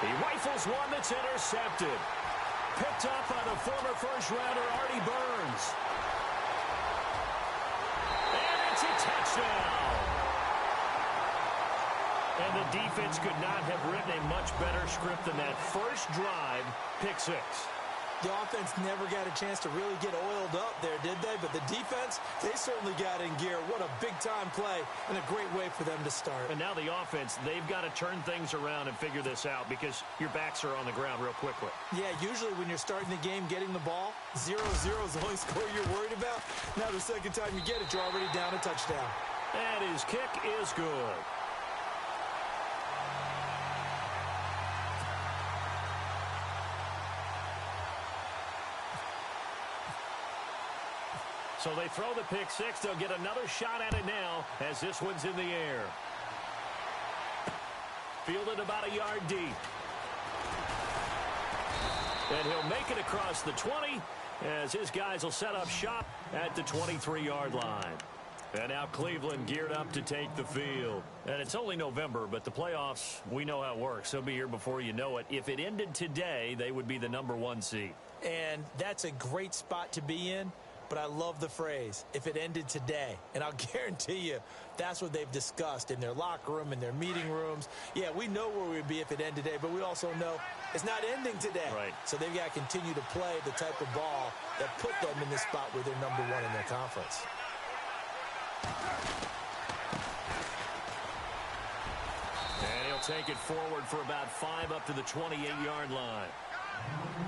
He rifles one that's intercepted. Picked up by the former first-rounder Artie Burns. And it's a touchdown. And the defense could not have written a much better script than that first drive, pick six. The offense never got a chance to really get oiled up there, did they? But the defense, they certainly got in gear. What a big-time play and a great way for them to start. And now the offense, they've got to turn things around and figure this out because your backs are on the ground real quickly. Yeah, usually when you're starting the game getting the ball, 0-0 is the only score you're worried about. Now the second time you get it, you're already down a touchdown. And his kick is good. So they throw the pick six. They'll get another shot at it now as this one's in the air. Fielded about a yard deep. And he'll make it across the 20 as his guys will set up shop at the 23-yard line. And now Cleveland geared up to take the field. And it's only November, but the playoffs, we know how it works. They'll be here before you know it. If it ended today, they would be the #1 seed. And that's a great spot to be in. But I love the phrase, if it ended today. And I'll guarantee you, that's what they've discussed in their locker room, in their meeting rooms. Yeah, we know where we'd be if it ended today, but we also know it's not ending today. Right. So they've got to continue to play the type of ball that put them in this spot where they're #1 in their conference. And he'll take it forward for about 5 up to the 28-yard line.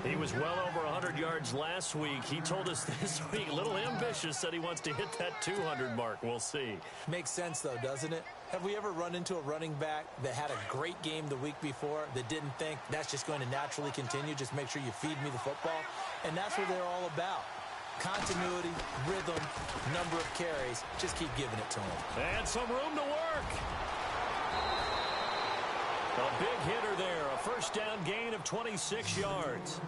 He was well over 100 yards last week. He told us this week, a little ambitious, said he wants to hit that 200 mark. We'll see. Makes sense, though, doesn't it? Have we ever run into a running back that had a great game the week before that didn't think that's just going to naturally continue? Just make sure you feed me the football. And that's what they're all about. Continuity, rhythm, number of carries. Just keep giving it to him. And some room to work. A big hitter there. A first down gain of 26 yards.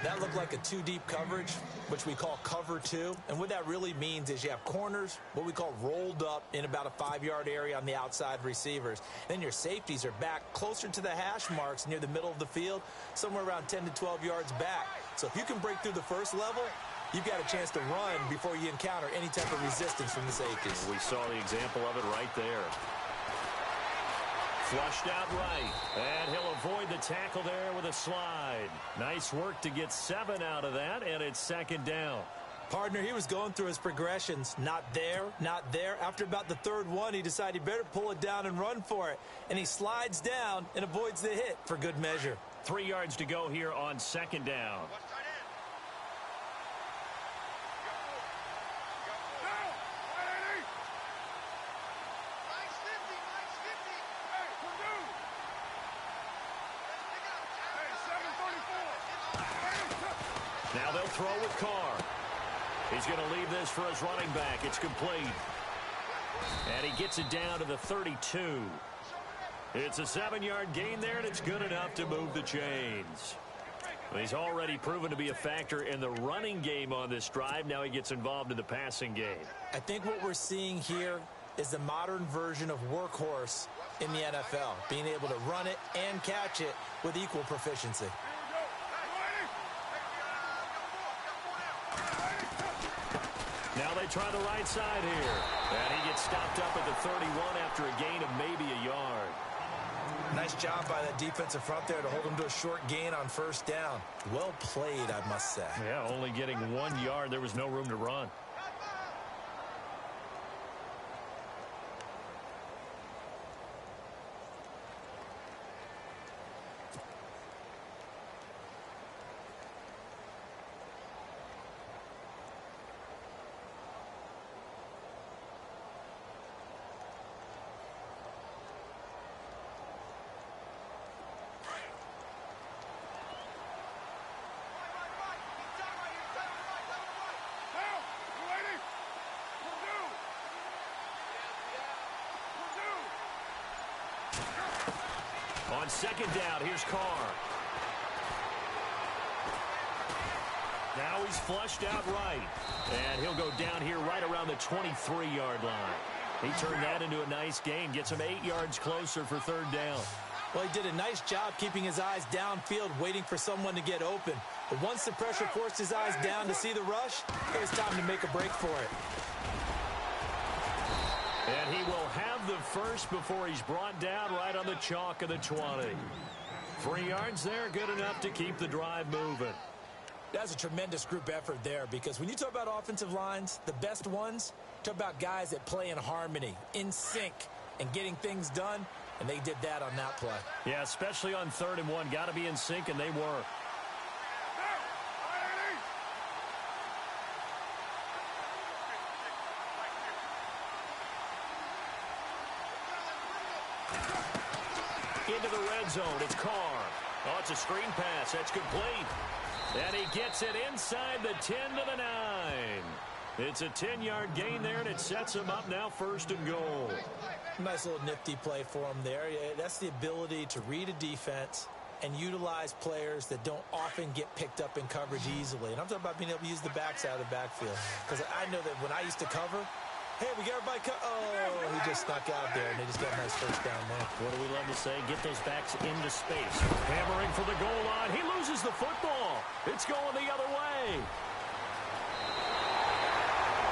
That looked like a two-deep coverage, which we call cover two. And what that really means is you have corners, what we call rolled up in about a 5-yard area on the outside receivers. Then your safeties are back closer to the hash marks near the middle of the field, somewhere around 10 to 12 yards back. So if you can break through the first level, you've got a chance to run before you encounter any type of resistance from the safeties. We saw the example of it right there. Flushed out right, and he'll avoid the tackle there with a slide. Nice work to get 7 out of that, and it's second down. Partner, he was going through his progressions. Not there, not there. After about the third one, he decided he better pull it down and run for it. And he slides down and avoids the hit for good measure. 3 yards to go here on second down. Now they'll throw with Carr. He's going to leave this for his running back. It's complete. And he gets it down to the 32. It's a 7-yard gain there, and it's good enough to move the chains. He's already proven to be a factor in the running game on this drive. Now he gets involved in the passing game. I think what we're seeing here is the modern version of workhorse in the NFL, being able to run it and catch it with equal proficiency. Now they try the right side here. And he gets stopped up at the 31 after a gain of maybe a yard. Nice job by that defensive front there to hold him to a short gain on first down. Well played, I must say. Yeah, only getting 1 yard. There was no room to run. On second down, here's Carr. Now he's flushed out right. And he'll go down here right around the 23-yard line. He turned that into a nice gain. Gets him 8 yards closer for third down. Well, he did a nice job keeping his eyes downfield, waiting for someone to get open. But once the pressure forced his eyes down to see the rush, it was time to make a break for it. And he will have the first before he's brought down right on the chalk of the 20. 3 yards there, good enough to keep the drive moving. That's a tremendous group effort there, because when you talk about offensive lines, the best ones, talk about guys that play in harmony, in sync, and getting things done, and they did that on that play. Yeah, especially on 3rd and 1. Got to be in sync, and they were. Into the red zone, it's Carr. Oh, it's a screen pass. That's complete. And he gets it inside the 10 to the 9. It's a 10-yard gain there, and it sets him up now 1st and goal. Nice little nifty play for him there. That's the ability to read a defense and utilize players that don't often get picked up in coverage easily. And I'm talking about being able to use the backside of the backfield. Because I know that when I used to cover, hey, we got everybody oh, he just snuck out there, and they just got a nice first down there. What do we love to say? Get those backs into space. Hammering for the goal line. He loses the football. It's going the other way.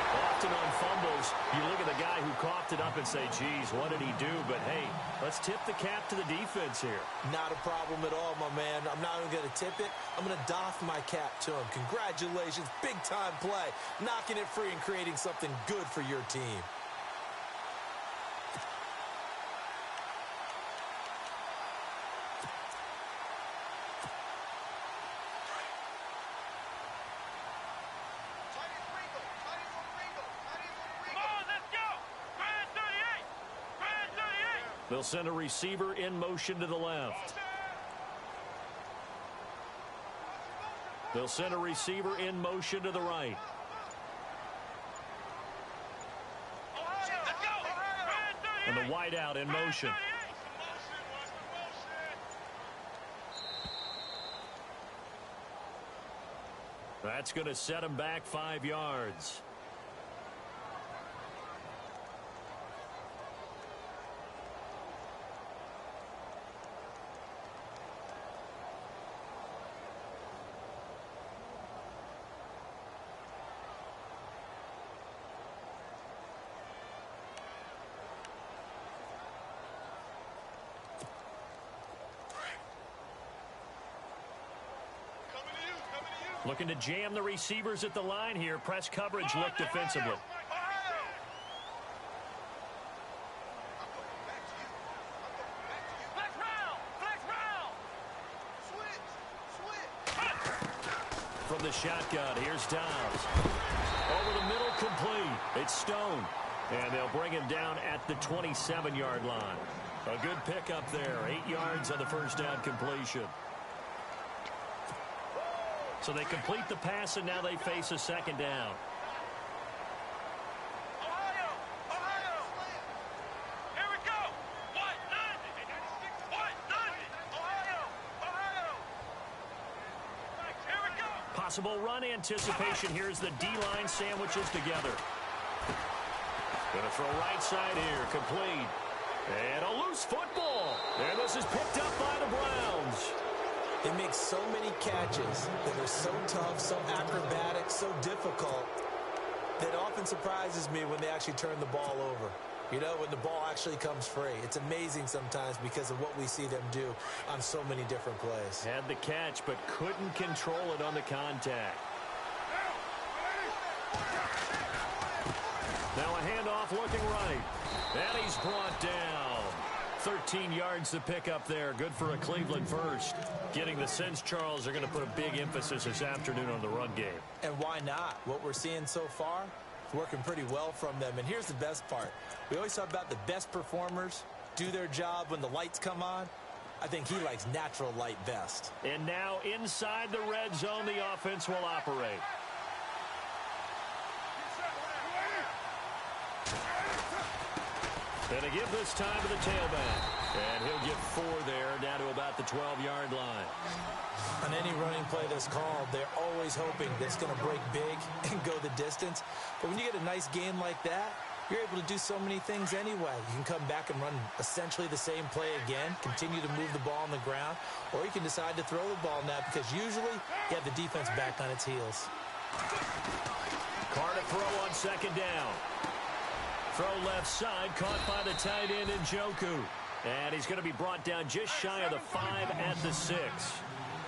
Often on fumbles, you look at the guy who coughed it up and say, geez, what did he do? But, hey, let's tip the cap to the defense here. Not a problem at all, my man. I'm not even going to tip it. I'm going to doff my cap to him. Congratulations. Big-time play. Knocking it free and creating something good for your team. They'll send a receiver in motion to the left. They'll send a receiver in motion to the right. And the wide out in motion. That's going to set him back 5 yards. Looking to jam the receivers at the line here. Press coverage look defensively. From the shotgun, here's Dobbs. Over the middle, complete. It's Stone. And they'll bring him down at the 27-yard line. A good pickup there. 8 yards on the first down completion. So they complete the pass, and now they face a second down. Here we go. Here we go. Possible run anticipation. Here's the D-line sandwiches together. Going to throw right side here. Complete. And a loose football. And this is picked up by the Browns. They make so many catches that are so tough, so acrobatic, so difficult, that often surprises me when they actually turn the ball over. You know, when the ball actually comes free. It's amazing sometimes because of what we see them do on so many different plays. Had the catch, but couldn't control it on the contact. Now a handoff looking right. And he's brought down. 13 yards to pick up there. Good for a Cleveland first. Getting the sense, Charles, they're going to put a big emphasis this afternoon on the run game. And why not? What we're seeing so far is working pretty well from them. And here's the best part. We always talk about the best performers do their job when the lights come on. I think he likes natural light best. And now inside the red zone, the offense will operate. And a give this time to the tailback. And he'll get 4 there, down to about the 12-yard line. On any running play that's called, they're always hoping that it's going to break big and go the distance. But when you get a nice game like that, you're able to do so many things anyway. You can come back and run essentially the same play again, continue to move the ball on the ground, or you can decide to throw the ball now because usually you have the defense back on its heels. Carr to throw on second down. Throw left side, caught by the tight end Njoku. And he's going to be brought down just shy of the 5 at the 6.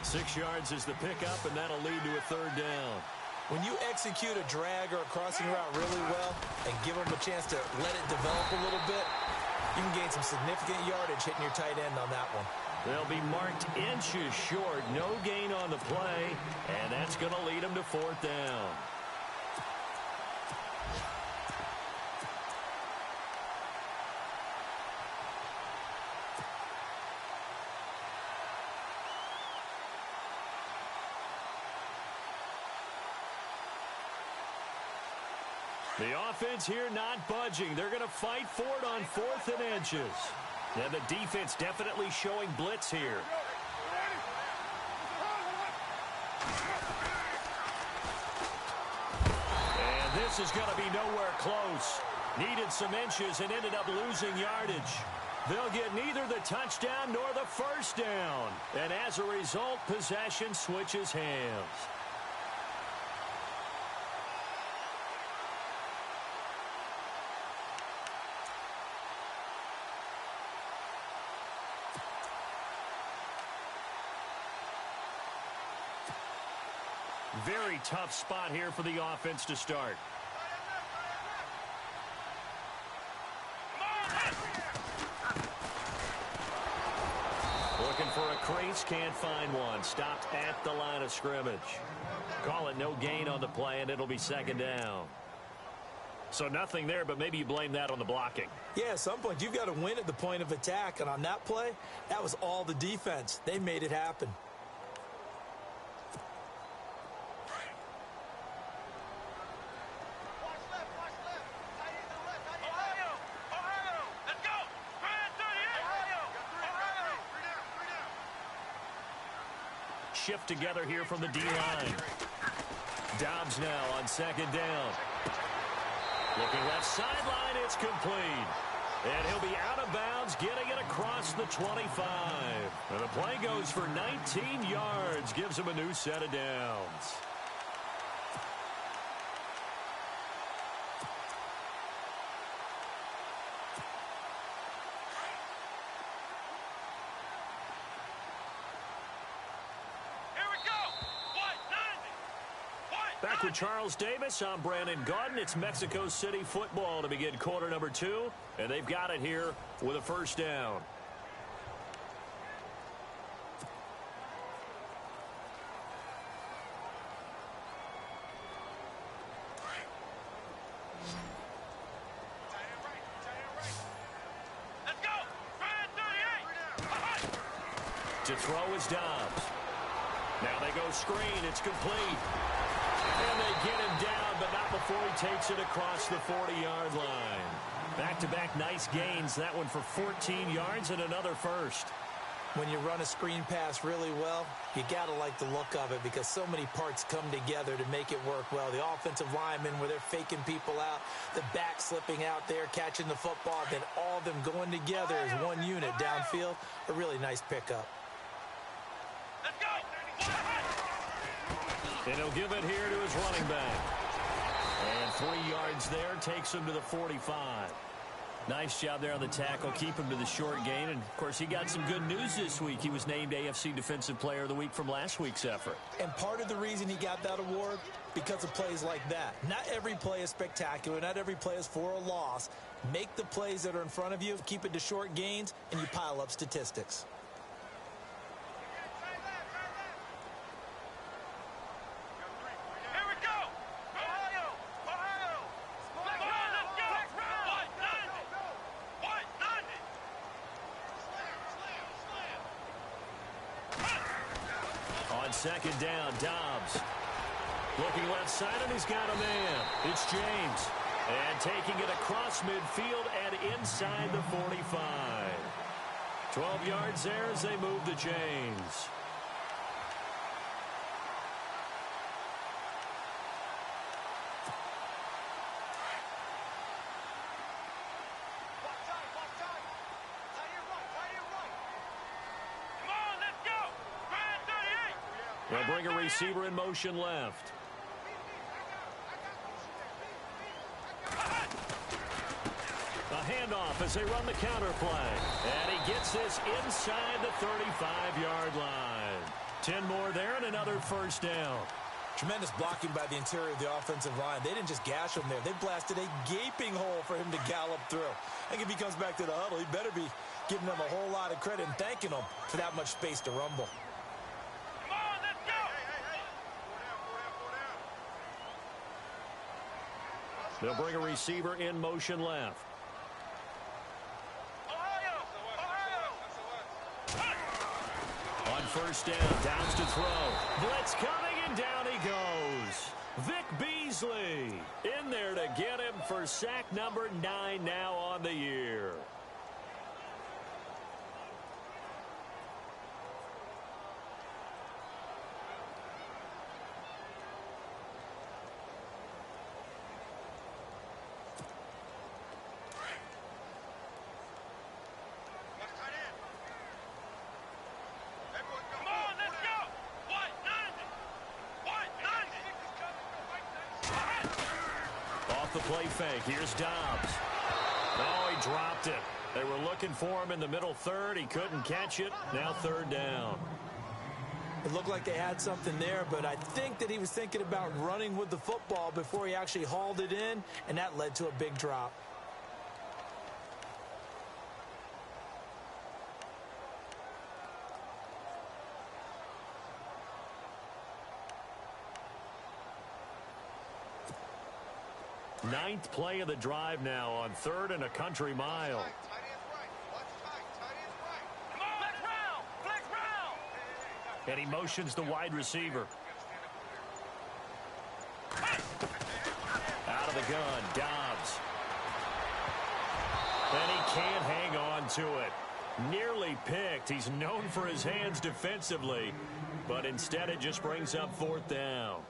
6 yards is the pickup, and that'll lead to a third down. When you execute a drag or a crossing route really well and give them a chance to let it develop a little bit, you can gain some significant yardage hitting your tight end on that one. They'll be marked inches short. No gain on the play, and that's going to lead them to fourth down. The offense here not budging. They're going to fight for it on 4th and inches. And the defense definitely showing blitz here. And this is going to be nowhere close. Needed some inches and ended up losing yardage. They'll get neither the touchdown nor the first down. And as a result, possession switches hands. Very tough spot here for the offense to start. Looking for a crease, can't find one. Stopped at the line of scrimmage. Call it no gain on the play, and it'll be second down. So nothing there, but maybe you blame that on the blocking. Yeah, at some point you've got to win at the point of attack, and on that play, that was all the defense. They made it happen. Shift together here from the D-line. Dobbs now on second down. Looking left sideline, it's complete. And he'll be out of bounds, getting it across the 25. And the play goes for 19 yards, gives him a new set of downs. Back with Charles Davis, I'm Brandon Gaudin. It's Mexico City football to begin quarter number 2, and they've got it here with a first down. Let's go! 38! To throw is Dobbs. Now they go screen. It's complete. And they get him down, but not before he takes it across the 40-yard line. Back-to-back nice gains. That one for 14 yards and another first. When you run a screen pass really well, you got to like the look of it because so many parts come together to make it work well. The offensive linemen where they're faking people out, the back slipping out there, catching the football, then all of them going together as one unit downfield. A really nice pickup. Let's go! And he'll give it here to his running back. And 3 yards there takes him to the 45. Nice job there on the tackle. Keep him to the short gain. And, of course, he got some good news this week. He was named AFC Defensive Player of the Week from last week's effort. And part of the reason he got that award, because of plays like that. Not every play is spectacular. Not every play is for a loss. Make the plays that are in front of you, keep it to short gains, and you pile up statistics. Second down, Dobbs. Looking left side, and he's got a man. It's James. And taking it across midfield and inside the 45. 12 yards there as they move to James. They'll bring a receiver in motion left. A handoff as they run the counter play. And he gets this inside the 35-yard line. 10 more there and another first down. Tremendous blocking by the interior of the offensive line. They didn't just gash him there. They blasted a gaping hole for him to gallop through. I think if he comes back to the huddle, he better be giving them a whole lot of credit and thanking them for that much space to rumble. Come on, let's go! They'll bring a receiver in motion left. On first down, downs to throw. Blitz coming, and down he goes. Vic Beasley in there to get him for sack number 9 now on the year. The play fake. Here's Dobbs. Oh, he dropped it. They were looking for him in the middle third. He couldn't catch it. Now third down. It looked like they had something there, but I think that he was thinking about running with the football before he actually hauled it in, and that led to a big drop. Ninth play of the drive now on 3rd and a country mile. And he motions the wide receiver. Out of the gun, Dobbs. And he can't hang on to it. Nearly picked. He's known for his hands defensively, but instead it just brings up 4th down.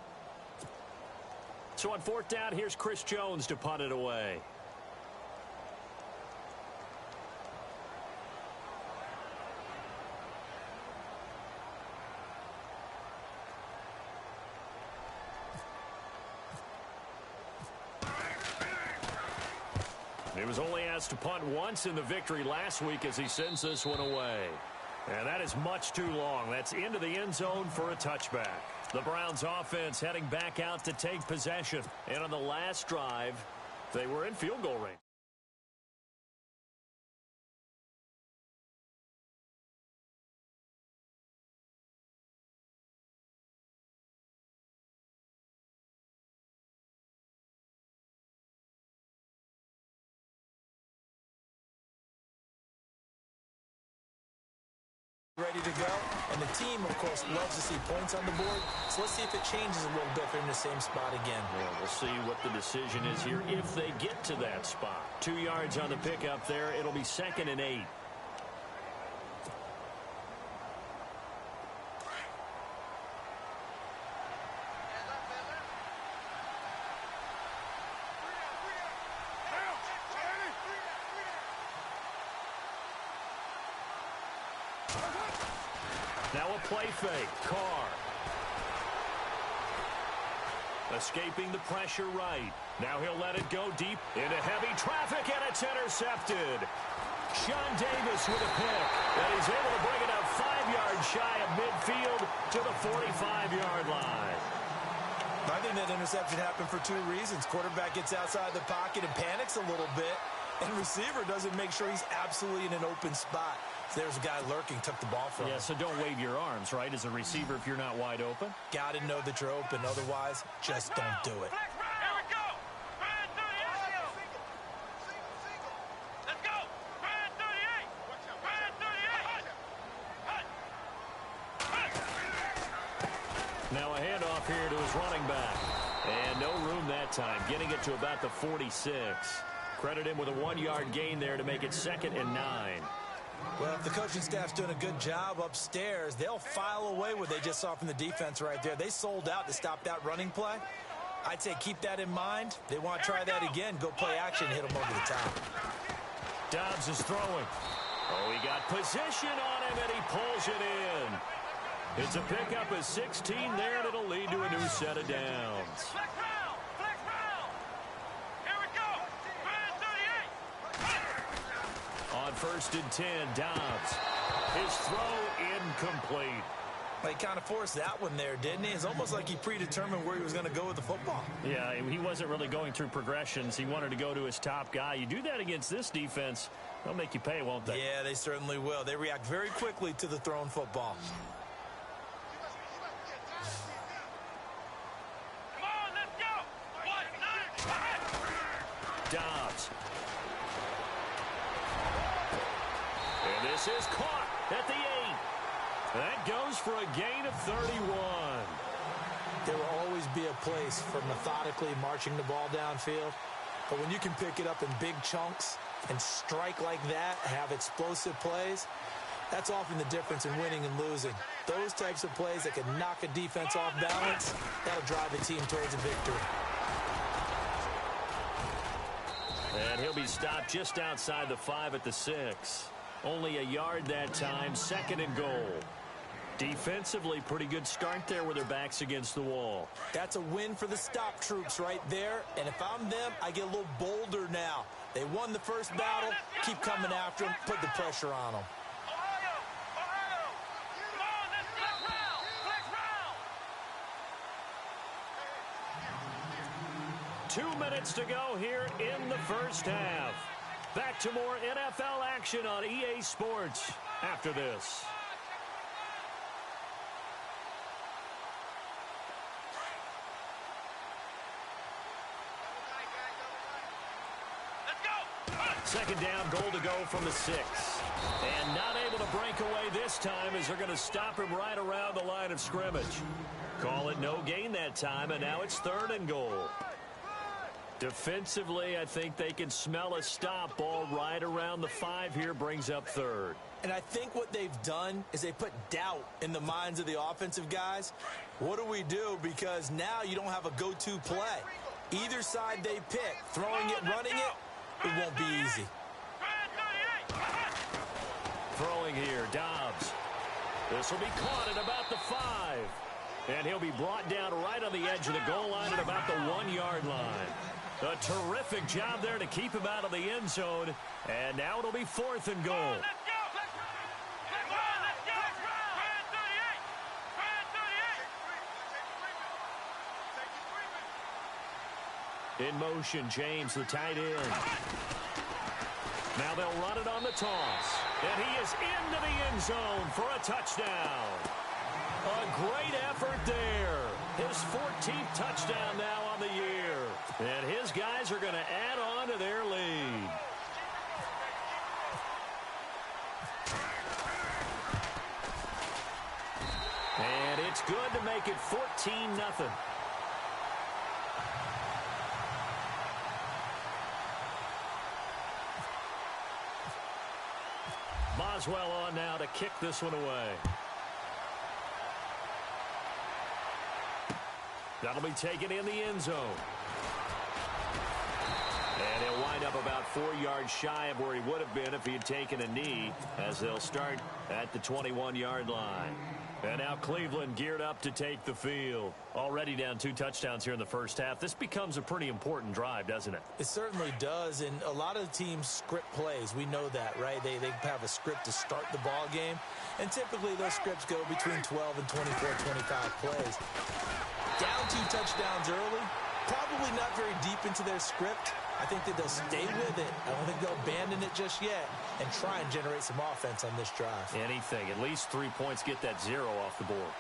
So on 4th down, here's Chris Jones to punt it away. He was only asked to punt once in the victory last week as he sends this one away. And that is much too long. That's into the end zone for a touchback. The Browns offense heading back out to take possession. And on the last drive, they were in field goal range. Ready to go, and the team, of course, loves to see points on the board, so let's see if it changes a little bit if they're in the same spot again. Yeah, we'll see what the decision is here if they get to that spot. 2 yards on the pickup there. It'll be 2nd and 8. Now a play fake. Carr. Escaping the pressure right. Now he'll let it go deep into heavy traffic, and it's intercepted. Sean Davis with a pick. And he's able to bring it up 5 yards shy of midfield to the 45-yard line. I think that interception happened for 2 reasons. Quarterback gets outside the pocket and panics a little bit, and receiver doesn't make sure he's absolutely in an open spot. So there's a guy lurking, took the ball from him. Yeah, so don't wave your arms, right, as a receiver if you're not wide open? Got to know that you're open. Otherwise, just don't do it. Here we go. Brand 38. Let's go. Brand 38. Brand 38. Now a handoff here to his running back. And no room that time, getting it to about the 46. Credit him with a 1-yard gain there to make it 2nd and 9. Well, if the coaching staff's doing a good job upstairs, they'll file away what they just saw from the defense right there. They sold out to stop that running play. I'd say keep that in mind. They want to try that again. Go play action, hit them over the top. Dobbs is throwing. Oh, he got position on him, and he pulls it in. It's a pickup of 16 there, and it'll lead to a new set of downs. Flex round! Flex round! Here we go! Brand 38! On 1st and 10, Dobbs. His throw incomplete. He kind of forced that one there, didn't he? It's almost like he predetermined where he was going to go with the football. Yeah, he wasn't really going through progressions. He wanted to go to his top guy. You do that against this defense, they'll make you pay, won't they? Yeah, they certainly will. They react very quickly to the thrown football. Come on, let's go! 1-9! Dobbs. And this is caught at the 8. That goes for a gain of 31. There will always be a place for methodically marching the ball downfield. But when you can pick it up in big chunks and strike like that, have explosive plays, that's often the difference in winning and losing. Those types of plays that can knock a defense off balance, that'll drive a team towards a victory. And he'll be stopped just outside the 5 at the 6. Only a yard that time, 2nd and goal. Defensively, pretty good start there with their backs against the wall. That's a win for the stop troops right there. And if I'm them, I get a little bolder now. They won the first battle. Keep coming after them. Put the pressure on them. Ohio! Ohio! Come on, let's flex round! Flex round! 2 minutes to go here in the first half. Back to more NFL action on EA Sports after this. Second down, goal to go from the 6. And not able to break away this time as they're going to stop him right around the line of scrimmage. Call it no gain that time, and now it's 3rd and goal. Defensively, I think they can smell a stop ball right around the 5 here, brings up 3rd. And I think what they've done is they put doubt in the minds of the offensive guys. What do we do? Because now you don't have a go-to play. Either side they pick, throwing it, running it, it won't be easy. Throwing here, Dobbs. This will be caught at about the 5. And he'll be brought down right on the edge of the goal line at about the 1-yard line. A terrific job there to keep him out of the end zone. And now it'll be 4th and goal. In motion, James, the tight end. Now they'll run it on the toss. And he is into the end zone for a touchdown. A great effort there. His 14th touchdown now on the year. And his guys are going to add on to their lead. And it's good to make it 14-0. Boswell on now to kick this one away. That'll be taken in the end zone. And he'll wind up about 4 yards shy of where he would have been if he had taken a knee, as they'll start at the 21-yard line. And now Cleveland geared up to take the field. Already down 2 touchdowns here in the first half. This becomes a pretty important drive, doesn't it? It certainly does, and a lot of the teams script plays. We know that, right? They have a script to start the ball game, and typically those scripts go between 12 and 24, 25 plays. Down 2 touchdowns early, probably not very deep into their script. I think that they'll stay with it. I don't think they'll abandon it just yet and try and generate some offense on this drive. Anything. At least 3 points, get that 0 off the board.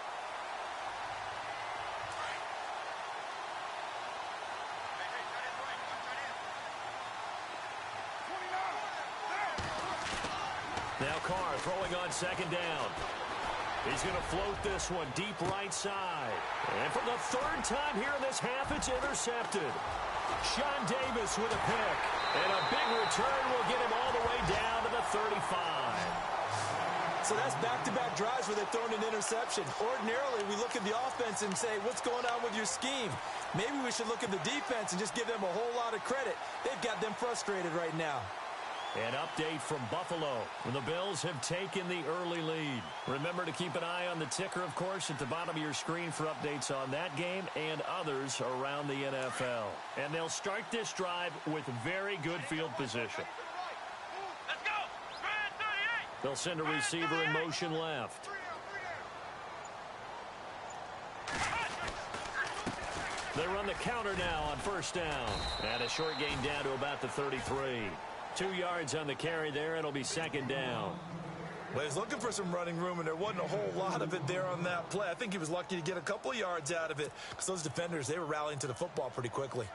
Now Carr throwing on 2nd down. He's going to float this one deep right side. And for the 3rd time here in this half, it's intercepted. Sean Davis with a pick. And a big return will get him all the way down to the 35. So that's back-to-back drives where they're throwing an interception. Ordinarily, we look at the offense and say, what's going on with your scheme? Maybe we should look at the defense and just give them a whole lot of credit. They've got them frustrated right now. An update from Buffalo. The Bills have taken the early lead. Remember to keep an eye on the ticker, of course, at the bottom of your screen for updates on that game and others around the NFL. And they'll start this drive with very good field position. Let's go. Grand 38. They'll send a receiver in motion left. They run the counter now on first down. And a short gain down to about the 33. 2 yards on the carry there. It'll be second down. Well, he's looking for some running room, and there wasn't a whole lot of it there on that play. I think he was lucky to get a couple of yards out of it because those defenders, they were rallying to the football pretty quickly.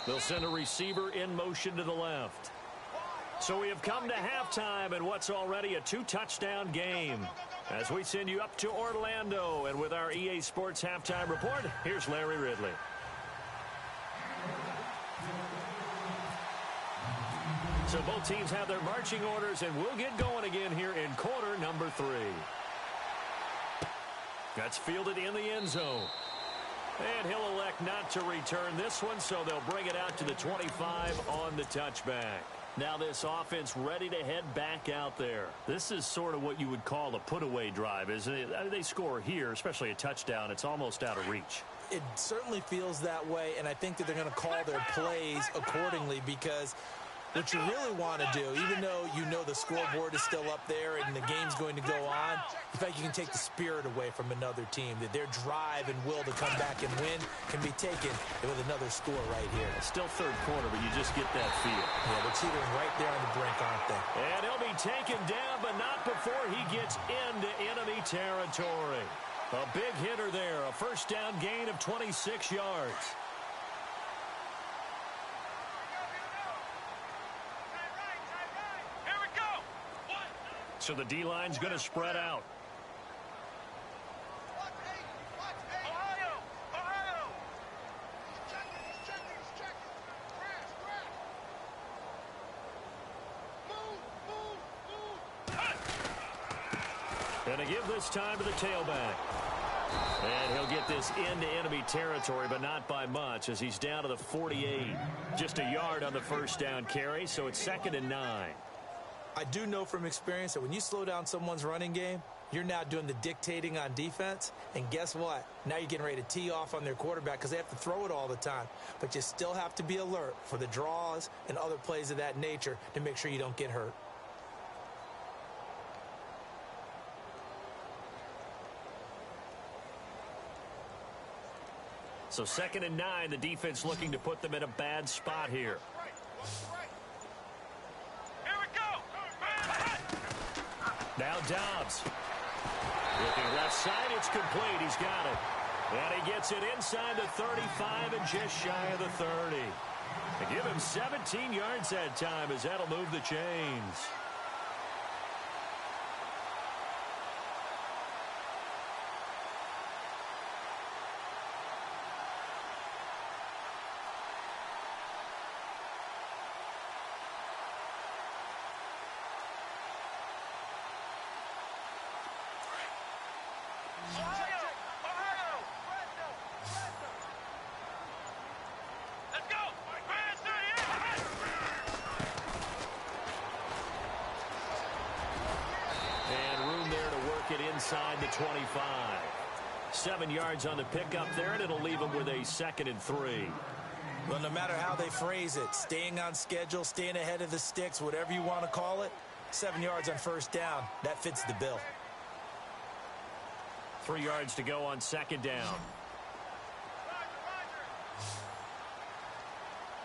They'll send a receiver in motion to the left. So we have come to halftime in what's already a 2-touchdown game. As we send you up to Orlando, and with our EA Sports Halftime Report, here's Larry Ridley. So both teams have their marching orders, and we'll get going again here in quarter number 3. That's fielded in the end zone. And he'll elect not to return this one, so they'll bring it out to the 25 on the touchback. Now this offense ready to head back out there. This is sort of what you would call a put-away drive, isn't it? They score here, especially a touchdown. It's almost out of reach. It certainly feels that way, and I think that they're going to call their plays accordingly because what you really want to do, even though you know the scoreboard is still up there and the game's going to go on, in fact, you can take the spirit away from another team, that their drive and will to come back and win can be taken with another score right here. Still third quarter, but you just get that feel. Yeah, they're teetering right there on the brink, aren't they? And he'll be taken down, but not before he gets into enemy territory. A big hitter there, a first down gain of 26 yards. So the D-line's going to spread out. And to give this time to the tailback. And he'll get this into enemy territory, but not by much, as he's down to the 48. Just a yard on the first down carry, so it's 2nd and 9. I do know from experience that when you slow down someone's running game, you're now doing the dictating on defense. And guess what? Now you're getting ready to tee off on their quarterback because they have to throw it all the time. But you still have to be alert for the draws and other plays of that nature to make sure you don't get hurt. So 2nd and 9, the defense looking to put them in a bad spot here. Now Dobbs. Looking left side, it's complete. He's got it. And he gets it inside the 35 and just shy of the 30. They give him 17 yards that time, as that'll move the chains. Inside the 25. 7 yards on the pickup there, and it'll leave them with a 2nd and 3. Well, no matter how they phrase it, staying on schedule, staying ahead of the sticks, whatever you want to call it, 7 yards on first down, that fits the bill. 3 yards to go on 2nd down.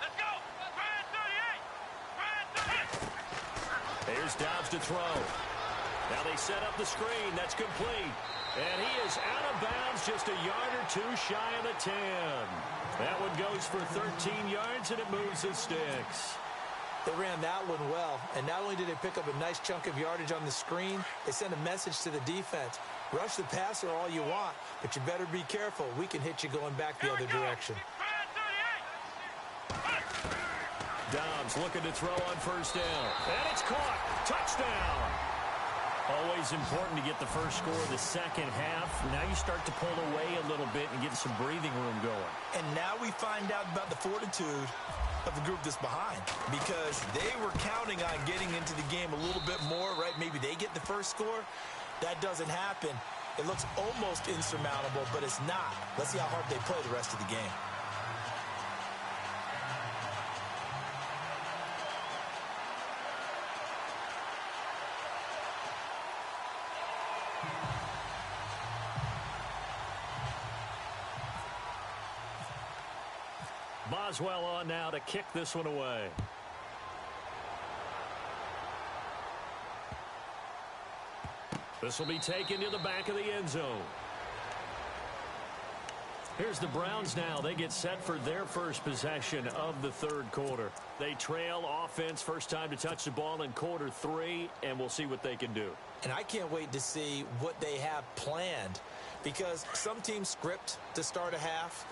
Let's go! Grand 38! There's Dobbs to throw. Now they set up the screen. That's complete. And he is out of bounds, just a yard or two shy of the 10. That one goes for 13 yards, and it moves the sticks. They ran that one well, and not only did they pick up a nice chunk of yardage on the screen, they sent a message to the defense. Rush the passer all you want, but you better be careful. We can hit you going back the other direction. Dobbs looking to throw on first down. And it's caught. Touchdown. Always important to get the first score of the second half. Now you start to pull away a little bit and get some breathing room going. And now we find out about the fortitude of the group that's behind, because they were counting on getting into the game a little bit more, right? Maybe they get the first score. That doesn't happen. It looks almost insurmountable, but it's not. Let's see how hard they play the rest of the game. Boswell on now to kick this one away. This will be taken to the back of the end zone. Here's the Browns now. They get set for their first possession of the third quarter. They trail offense, first time to touch the ball in quarter 3, and we'll see what they can do. And I can't wait to see what they have planned, because some teams script to start a half.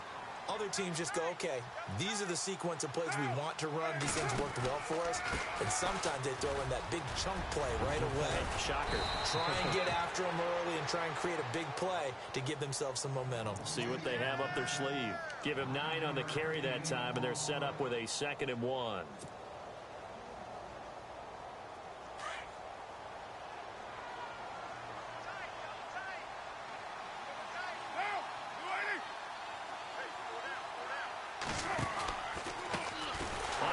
Other teams just go, okay, these are the sequence of plays we want to run. These things worked well for us. And sometimes they throw in that big chunk play right away. Shocker. Try and get after them early and try and create a big play to give themselves some momentum. See what they have up their sleeve. Give him 9 on the carry that time, and they're set up with a 2nd and 1.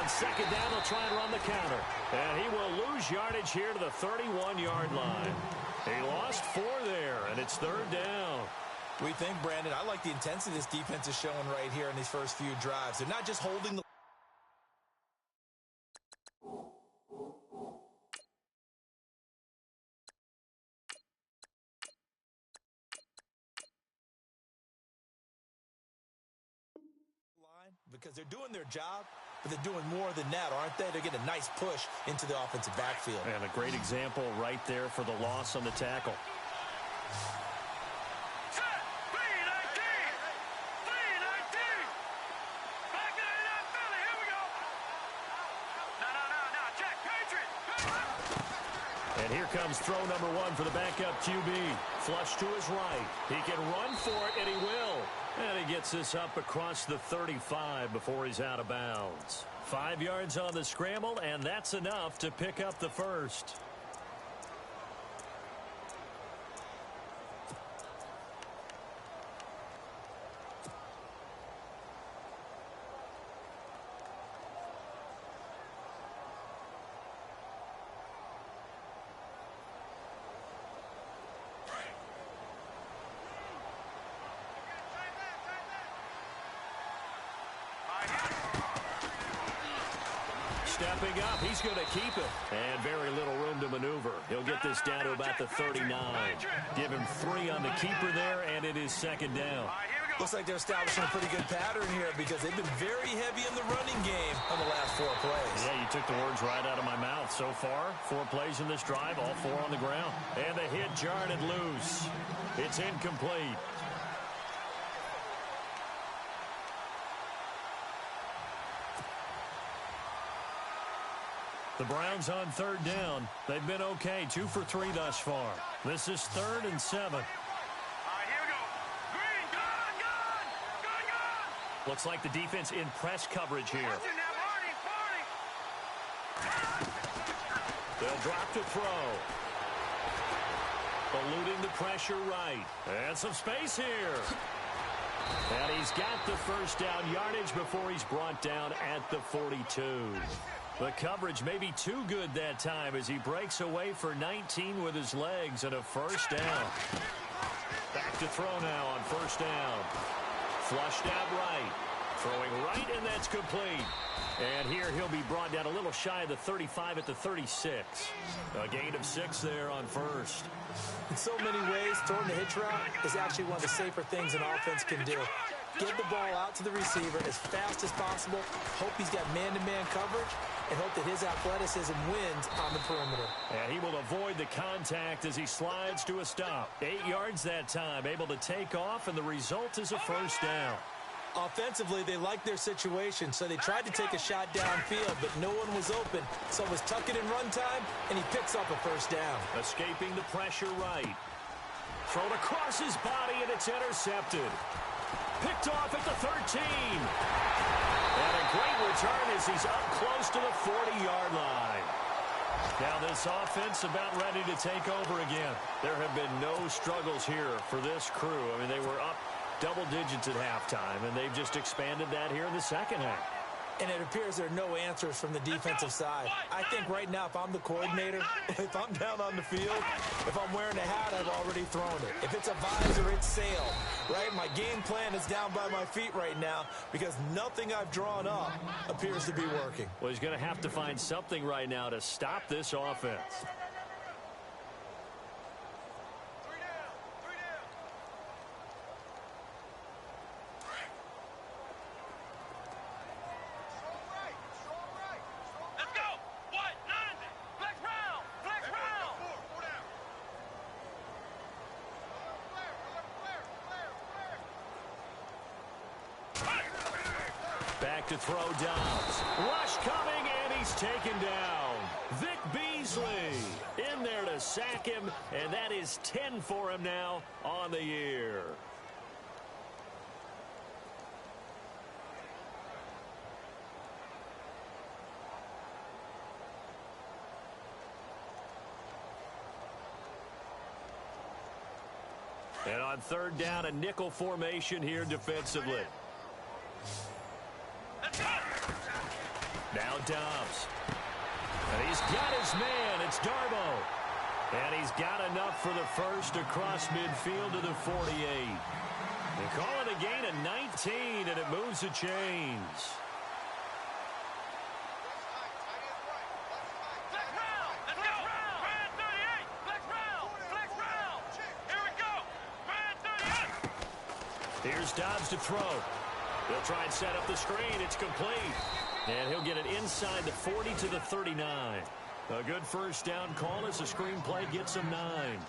Second down, they'll try and run the counter. And he will lose yardage here to the 31-yard line. He lost 4 there, and it's 3rd down. We think, Brandon, I like the intensity this defense is showing right here in these first few drives. They're not just holding the line because they're doing their job. But they're doing more than that, aren't they? They're getting a nice push into the offensive backfield. And a great example right there for the loss on the tackle. Set. B-19. B-19. Back to the Philly. Here we go. No. Check. Patriot. And here comes throw number 1 for the backup QB. Flush to his right. He can run for it, and he will. And he gets this up across the 35 before he's out of bounds. 5 yards on the scramble, and that's enough to pick up the first. Stepping up, he's going to keep it. And very little room to maneuver. He'll get this down to about the 39. Give him 3 on the keeper there, and it is 2nd down. Looks like they're establishing a pretty good pattern here because they've been very heavy in the running game on the last 4 plays. Yeah, you took the words right out of my mouth. So far, 4 plays in this drive, all 4 on the ground. And the hit jarred it loose. It's incomplete. The Browns on 3rd down. They've been okay, 2 for 3 thus far. This is 3rd and 7. All right, here we go. Green, gun. Looks like the defense in press coverage here. Watch it now, Marty. They'll drop to throw. Eluding the pressure right. And some space here. And he's got the first down yardage before he's brought down at the 42. The coverage may be too good that time as he breaks away for 19 with his legs and a first down. Back to throw now on first down. Flushed out right. Throwing right, and that's complete. And here he'll be brought down a little shy of the 35 at the 36. A gain of 6 there on first. In so many ways, throwing the hitch route is actually one of the safer things an offense can do. Get the ball out to the receiver as fast as possible. Hope he's got man-to-man coverage and hope that his athleticism wins on the perimeter. And he will avoid the contact as he slides to a stop. 8 yards that time, able to take off, and the result is a first down. Offensively, they liked their situation, so they tried to take a shot downfield, but no one was open. So it was tuck it in run time, and he picks up a first down. Escaping the pressure right. Thrown across his body, and it's intercepted. Picked off at the 13. And a great return as he's up close to the 40-yard line. Now this offense about ready to take over again. There have been no struggles here for this crew. I mean, they were up double digits at halftime, and they've just expanded that here in the second half. And it appears there are no answers from the defensive side. I think right now, if I'm the coordinator, if I'm down on the field, if I'm wearing a hat, I've already thrown it. If it's a visor, it's sailed, right? My game plan is down by my feet right now because nothing I've drawn up appears to be working. Well, he's going to have to find something right now to stop this offense. Back to throw Dobbs. Rush coming, and he's taken down. Vic Beasley in there to sack him, and that is 10 for him now on the year. And on third down, a nickel formation here defensively. Now Dobbs. And he's got his man. It's Darbo. And he's got enough for the first across midfield to the 48. They call it a gain of 19, and it moves the chains. Here's Dobbs to throw. He'll try and set up the screen. It's complete. And he'll get it inside the 40 to the 39. A good first down call as the screen play gets him 9.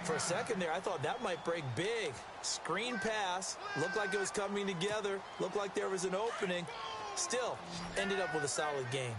For a second there, I thought that might break big. Screen pass. Looked like it was coming together. Looked like there was an opening. Still, ended up with a solid game.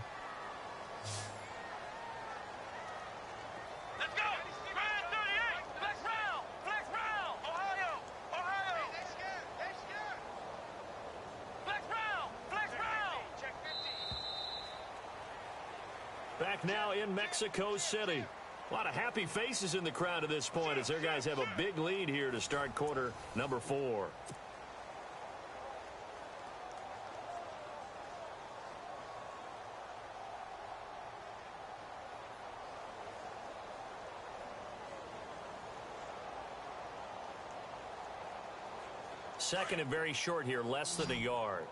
Back now in Mexico City. A lot of happy faces in the crowd at this point as their guys have a big lead here to start quarter number 4. Second and very short here, less than a yard.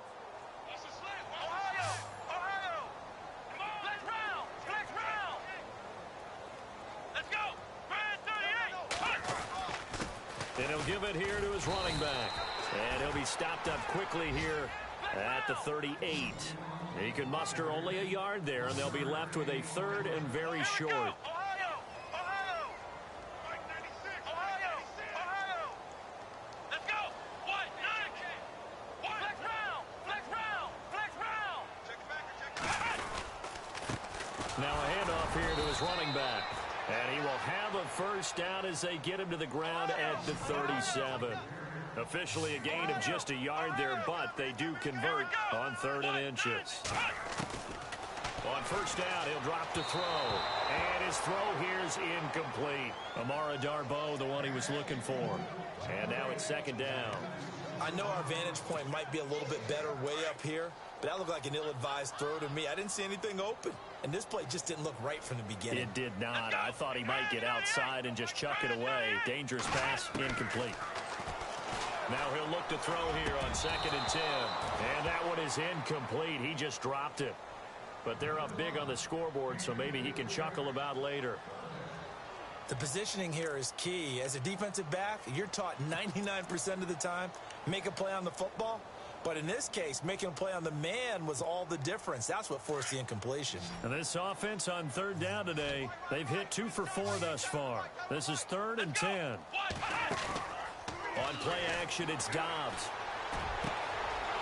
And he'll give it here to his running back. And he'll be stopped up quickly here at the 38. He can muster only a yard there, and they'll be left with a third and very short. Now a handoff here to his running back. And he will have a first down as they get him to the ground at the 37. Officially a gain of just a yard there, but they do convert on 3rd and inches. On first down, he'll drop to throw. And his throw here is incomplete. Amara Darboh, the one he was looking for. And now it's 2nd down. I know our vantage point might be a little bit better way up here, but that looked like an ill-advised throw to me. I didn't see anything open, and this play just didn't look right from the beginning. It did not. I thought he might get outside and just chuck it away. Dangerous pass, incomplete. Now he'll look to throw here on 2nd and 10. And that one is incomplete. He just dropped it. But they're up big on the scoreboard, so maybe he can chuckle about later. The positioning here is key. As a defensive back, you're taught 99% of the time, make a play on the football. But in this case, making a play on the man was all the difference. That's what forced the incompletion. And this offense on 3rd down today, they've hit 2 for 4 thus far. This is 3rd and 10. On play action, it's Dobbs.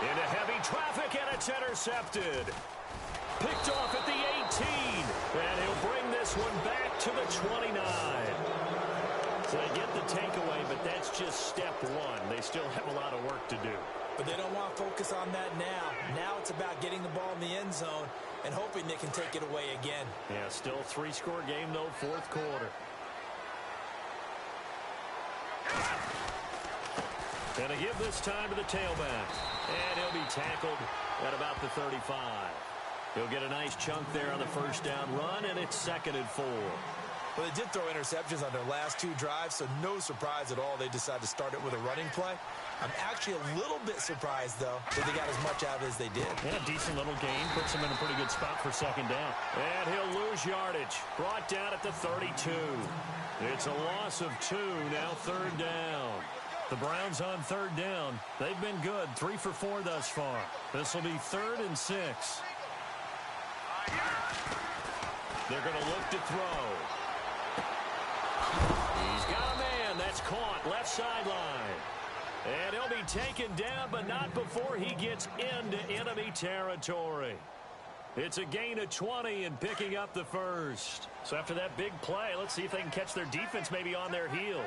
Into heavy traffic, and it's intercepted. Picked off at the 18, and he'll bring this one back to the 29. So they get the takeaway, but that's just step one. They still have a lot of work to do. But they don't want to focus on that now. Now it's about getting the ball in the end zone and hoping they can take it away again. Yeah, still a 3-score game, though, fourth quarter. And to give this time to the tailback. And he'll be tackled at about the 35. He'll get a nice chunk there on the first down run, and it's 2nd and 4. Well, they did throw interceptions on their last 2 drives, so no surprise at all they decided to start it with a running play. I'm actually a little bit surprised, though, that they got as much out as they did. Yeah, decent little gain. Puts him in a pretty good spot for 2nd down. And he'll lose yardage. Brought down at the 32. It's a loss of 2, now 3rd down. The Browns on 3rd down. They've been good, 3 for 4 thus far. This will be 3rd and 6. They're going to look to throw. He's got a man. That's caught. Left sideline. And he'll be taken down, but not before he gets into enemy territory. It's a gain of 20 and picking up the first. So after that big play, let's see if they can catch their defense maybe on their heels.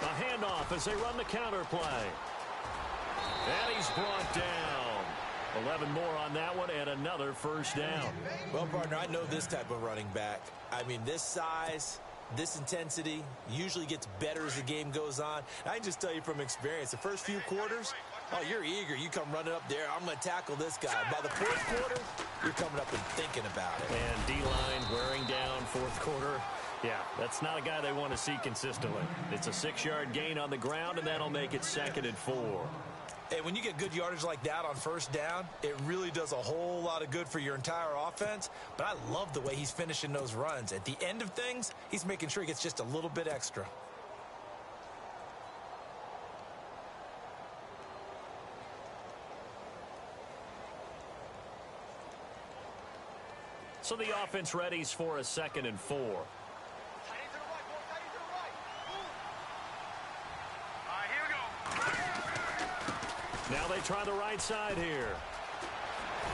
A handoff as they run the counter play. And he's brought down. 11 more on that one, and another first down. Well, partner, I know this type of running back. I mean, this size, this intensity usually gets better as the game goes on. I can just tell you from experience, the first few quarters, oh, you're eager. You come running up there. I'm going to tackle this guy. By the 4th quarter, you're coming up and thinking about it. And D-line wearing down 4th quarter. Yeah, that's not a guy they want to see consistently. It's a 6-yard gain on the ground, and that'll make it 2nd and 4. Hey, when you get good yardage like that on first down, it really does a whole lot of good for your entire offense. But I love the way he's finishing those runs. At the end of things, he's making sure he gets just a little bit extra. So the offense readies for a 2nd and 4. Now they try the right side here.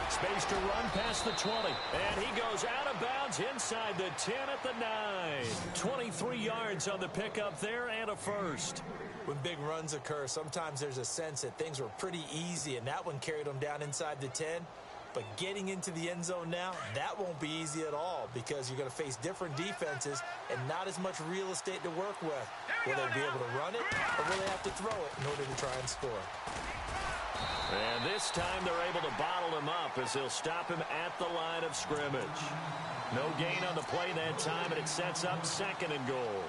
Space to run past the 20. And he goes out of bounds inside the 10 at the 9. 23 yards on the pickup there and a first. When big runs occur, sometimes there's a sense that things were pretty easy, and that one carried them down inside the 10. But getting into the end zone now, that won't be easy at all because you're going to face different defenses and not as much real estate to work with. Will they be able to run it, or will they have to throw it in order to try and score? And this time they're able to bottle him up as they'll stop him at the line of scrimmage. No gain on the play that time, and it sets up 2nd and goal.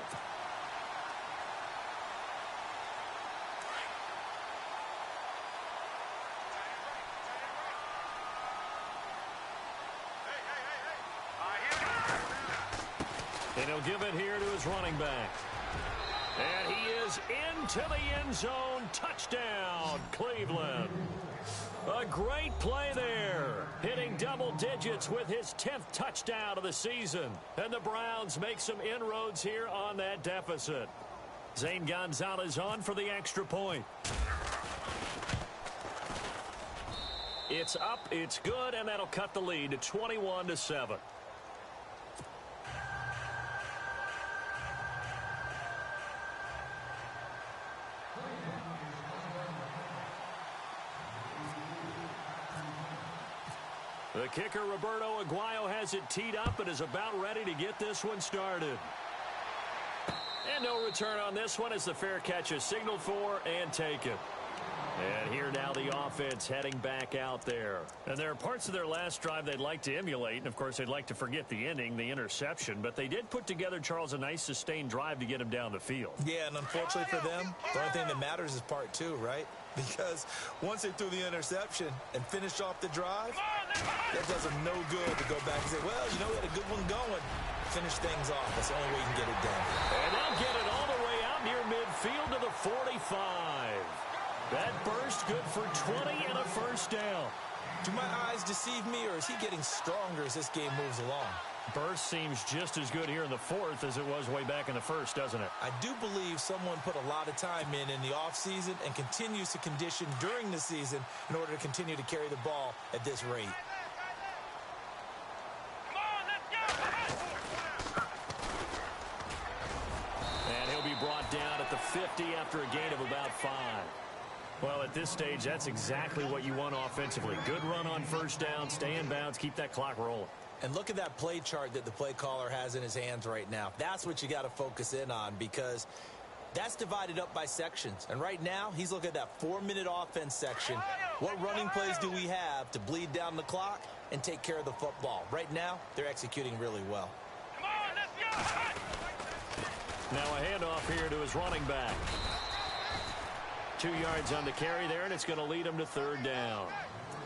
And he'll give it here to his running back. And he is into the end zone. Touchdown, Cleveland. A great play there. Hitting double digits with his 10th touchdown of the season. And the Browns make some inroads here on that deficit. Zane Gonzalez on for the extra point. It's up, it's good, and that'll cut the lead to 21-7. The kicker, Roberto Aguayo, has it teed up and is about ready to get this one started. And no return on this one as the fair catch is signaled for and taken. And here now the offense heading back out there. And there are parts of their last drive they'd like to emulate. And, of course, they'd like to forget the ending, the interception. But they did put together, Charles, a nice sustained drive to get him down the field. Yeah, and unfortunately for them, the only thing that matters is part 2, right? Because once they threw the interception and finished off the drive, that does them no good to go back and say, well, you know, we had a good one going. Finish things off. That's the only way you can get it done. And they'll get it all the way out near midfield to the 45. That burst good for 20 and a first down. Do my eyes deceive me, or is he getting stronger as this game moves along? Burst seems just as good here in the fourth as it was way back in the first, doesn't it? I do believe someone put a lot of time in the offseason and continues to condition during the season in order to continue to carry the ball at this rate. Come on, let's go! And he'll be brought down at the 50 after a gain of about 5. Well, at this stage, that's exactly what you want offensively. Good run on first down, stay in bounds, keep that clock rolling. And look at that play chart that the play caller has in his hands right now. That's what you got to focus in on, because that's divided up by sections. And right now, he's looking at that 4-minute offense section. What running plays do we have to bleed down the clock and take care of the football? Right now, they're executing really well. Come on, let's go! Now a handoff here to his running back. 2 yards on the carry there, and it's going to lead him to third down.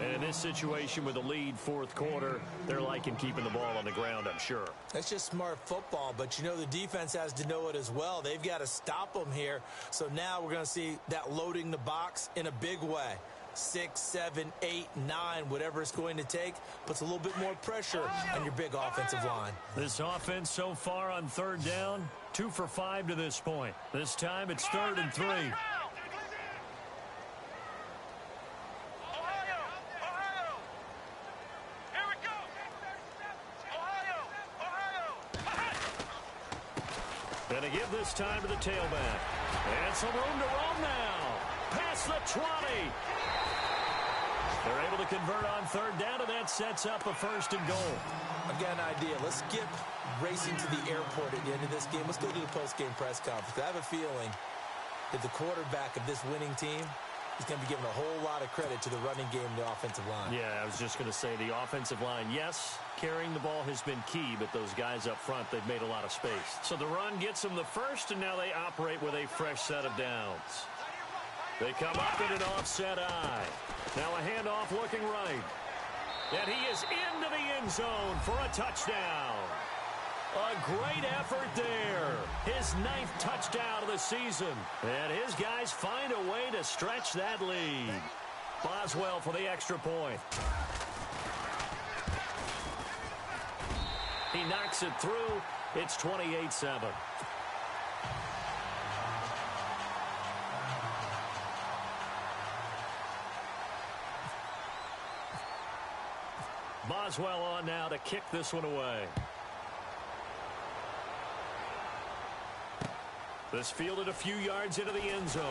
And in this situation with a lead fourth quarter, they're liking keeping the ball on the ground, I'm sure. That's just smart football, but you know the defense has to know it as well. They've got to stop them here. So now we're going to see that loading the box in a big way. 6, 7, 8, 9, whatever it's going to take, puts a little bit more pressure on your big offensive line. This offense so far on third down, 2 for 5 to this point. This time it's 3rd and 3. Gonna give this time to the tailback. And some room to roam now. Past the 20. They're able to convert on third down, and that sets up a 1st and goal. I've got an idea. Let's skip racing to the airport at the end of this game. Let's go to the post-game press conference. I have a feeling that the quarterback of this winning team is going to be given a whole lot of credit to the running game and the offensive line. Yeah, I was just going to say the offensive line, yes, carrying the ball has been key, but those guys up front, they've made a lot of space. So the run gets them the first, and now they operate with a fresh set of downs. They come up in an offset eye. Now a handoff looking right. And he is into the end zone for a touchdown. A great effort there. His 9th touchdown of the season. And his guys find a way to stretch that lead. Boswell for the extra point. He knocks it through. It's 28-7. Boswell on now to kick this one away. This fielded a few yards into the end zone.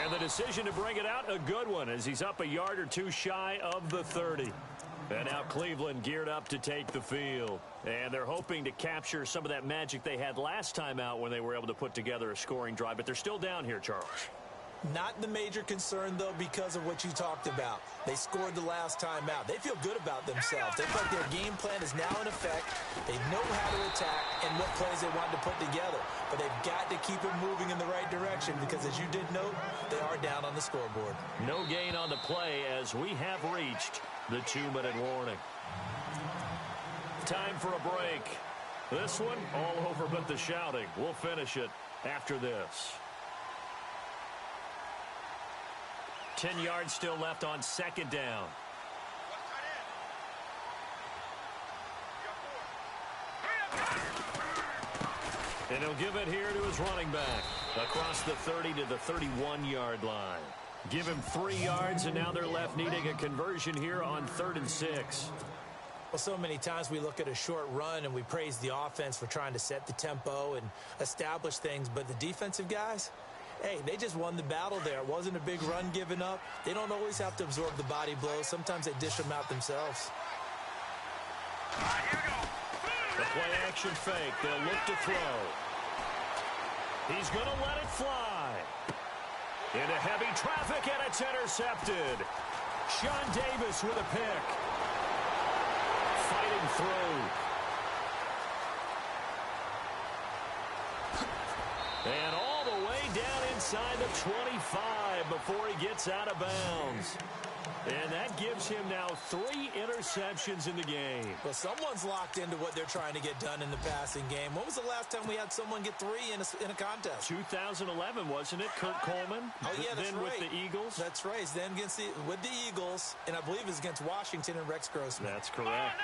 And the decision to bring it out, a good one, as he's up a yard or 2 shy of the 30. And now Cleveland geared up to take the field. And they're hoping to capture some of that magic they had last time out when they were able to put together a scoring drive. But they're still down here, Charles. Not the major concern, though, because of what you talked about. They scored the last time out. They feel good about themselves. They feel like their game plan is now in effect. They know how to attack and what plays they want to put together. But they've got to keep it moving in the right direction because, as you did note, they are down on the scoreboard. No gain on the play as we have reached the 2-minute warning. Time for a break. This one all over but the shouting. We'll finish it after this. 10 yards still left on 2nd down. And he'll give it here to his running back. Across the 30 to the 31-yard line. Give him 3 yards, and now they're left needing a conversion here on 3rd and 6. Well, so many times we look at a short run and we praise the offense for trying to set the tempo and establish things, but the defensive guys, hey, they just won the battle there. It wasn't a big run given up. They don't always have to absorb the body blows. Sometimes they dish them out themselves. All right, here we go. The play action fake. They'll look to throw. He's going to let it fly. Into heavy traffic, and it's intercepted. Sean Davis with a pick. Fighting through. And all the way down inside inside the 25 before he gets out of bounds. And that gives him now 3 interceptions in the game. Well, someone's locked into what they're trying to get done in the passing game. When was the last time we had someone get 3 in a contest? 2011, wasn't it? Kurt Coleman. Oh, yeah, that's then right. with the Eagles. That's right. Then with the Eagles, and I believe it's against Washington and Rex Grossman. That's correct.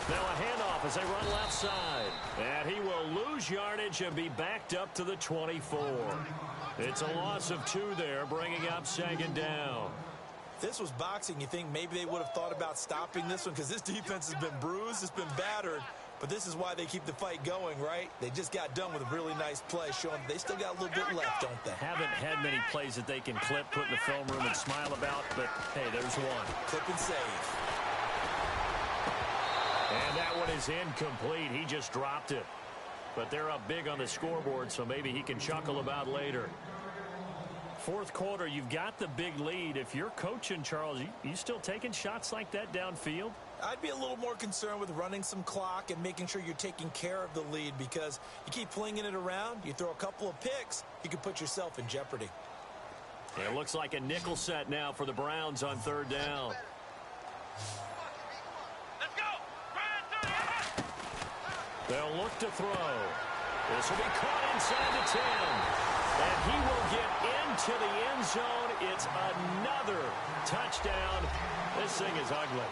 Now a handoff as they run left side. And he will lose yardage and be backed up to the 24. It's a loss of 2 there, bringing up 2nd down. If this was boxing, you think maybe they would have thought about stopping this one because this defense has been bruised, it's been battered, but this is why they keep the fight going, right? They just got done with a really nice play, showing they still got a little bit left, don't they? Haven't had many plays that they can clip, put in the film room, and smile about, but hey, there's one. Clip and save. And that one is incomplete. He just dropped it. But they're up big on the scoreboard, so maybe he can chuckle about later. 4th quarter, you've got the big lead. If you're coaching, Charles, you still taking shots like that downfield? I'd be a little more concerned with running some clock and making sure you're taking care of the lead, because you keep flinging it around, you throw a couple of picks, you can put yourself in jeopardy. It looks like a nickel set now for the Browns on 3rd down. Let's go. They'll look to throw. This will be caught inside the 10. And he will get into the end zone. It's another touchdown. This thing is ugly.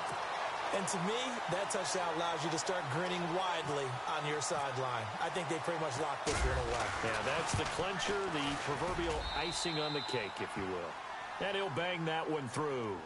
And to me, that touchdown allows you to start grinning widely on your sideline. I think they pretty much locked this one away. Yeah, that's the clincher, the proverbial icing on the cake, if you will. And he'll bang that one through.